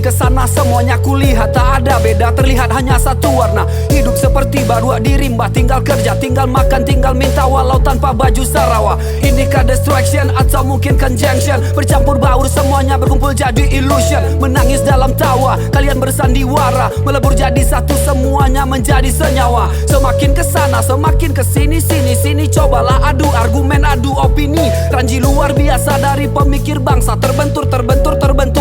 Semakin kesana semuanya kulihat tak ada beda, terlihat hanya satu warna. Hidup seperti baru di rimba, tinggal kerja, tinggal makan, tinggal minta walau tanpa baju Sarawak. Inikah distraction atau mungkin conjunction? Bercampur baur semuanya berkumpul jadi illusion. Menangis dalam tawa, kalian bersandiwara, melebur jadi satu semuanya menjadi senyawa. Semakin kesana semakin kesini, sini cobalah adu argumen, adu opini. Ranji luar biasa dari pemikir bangsa, terbentur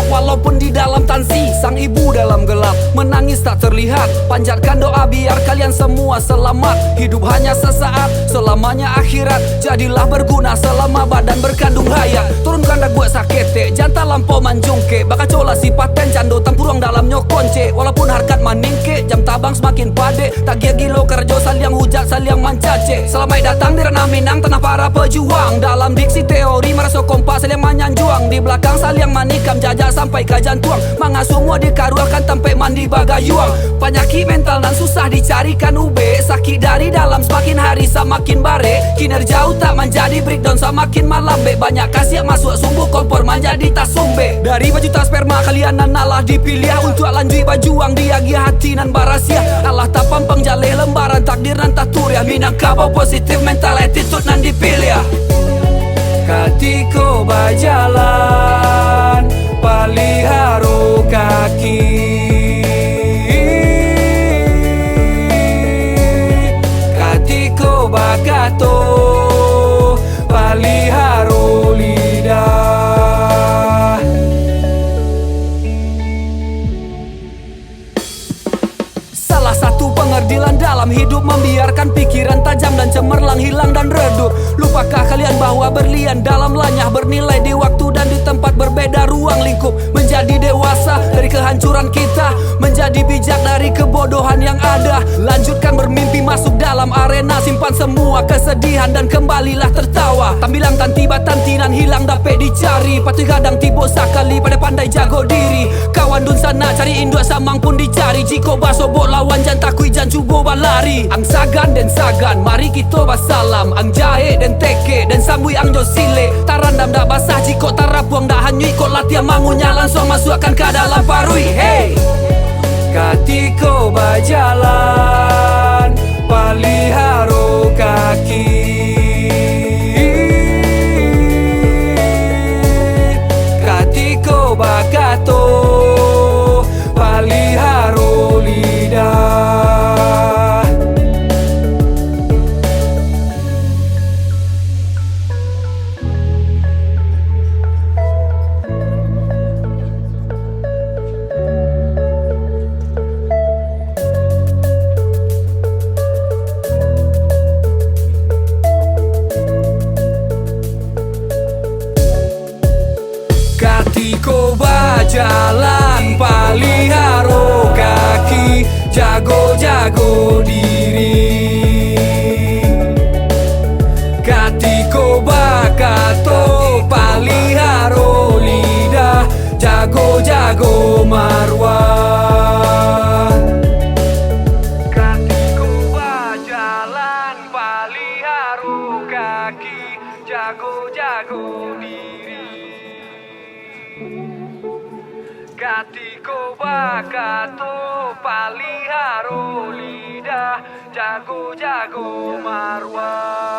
walaupun di dalam tansi. Sang ibu dalam gelap menangis tak terlihat, panjatkan doa biar kalian semua selamat. Hidup hanya sesaat, selamanya akhirat. Jadilah berguna selama badan berkandung hayat. Turunkan dah buat sakete, janta lampau manjungke. Bakal cola si paten cando tampurong dalam nyokonce. Walaupun harkat maningke, jam tabang semakin pade. Tagia gilo kerjo saliang hujat saliang mancace. Selamat datang di ranah Minang, tanah para pejuang. Dalam diksi teori merasa kompas saliang manyanjuang. Di belakang saliang manikam jajak sampai ke jantuang. Manga semua dikaruakan tempe mandi bagayuang. Penyakit mental dan susah dicarikan ube. Sakit dari dalam semakin hari semakin bare. Kinerja tak menjadi breakdown semakin malambe. Banyak kasih masuk sumbu kompor menjadi tas sumbe. Dari berjuta sperma kalian nalah dipilih untuk lanjut berjuang diagi hati nan barasia. Allah tak pampang jaleh lembaran takdir nan tak turiah. Minangkabau positif mental attitude nan dipilih. Katiko berjalan paliharu kaki, katiko bakato paliharu lidah. Salah satu pengerdilan dalam hidup membiarkan pikiran tajam dan cemerlang hilang dan redup. Lupakah kalian bahwa berlian dalam lanyah bernilai di waktu dan di tempat berbeda ruang lingkup. Menjadi dewasa dari kehancuran kita, menjadi bijak dari kebodohan yang ada. Lanjutkan bermimpi masuk dalam arena, simpan semua kesedihan dan kembalilah tertawa. Tambilang tanti batantinan hilang dapat dicari. Patui kadang tibo sakali pada pandai jago diri. Kawan dun sana cari induk samang pun dicari. Jiko basobok lawan jan takui jan cubo balari. Ang sagan dan sagan mari kita basalam. Ang jahe dan teke dan sambui ang josile. Tarandam dah basah jiko tarapuang dah hanyui. Kok latihan mangunya langsung masukkan ke dalam parui. Hey, katiko berjalan paliharu kaki, katiko bakato paliharu lidah. Katiko berjalan paliharu kaki, jago-jago diri. Katiko bakato paliharu lidah, jago-jago marwah. Katiko berjalan paliharu kaki, jago-jago diri. Katiko bakato paliharu lidah, jago-jago marwah.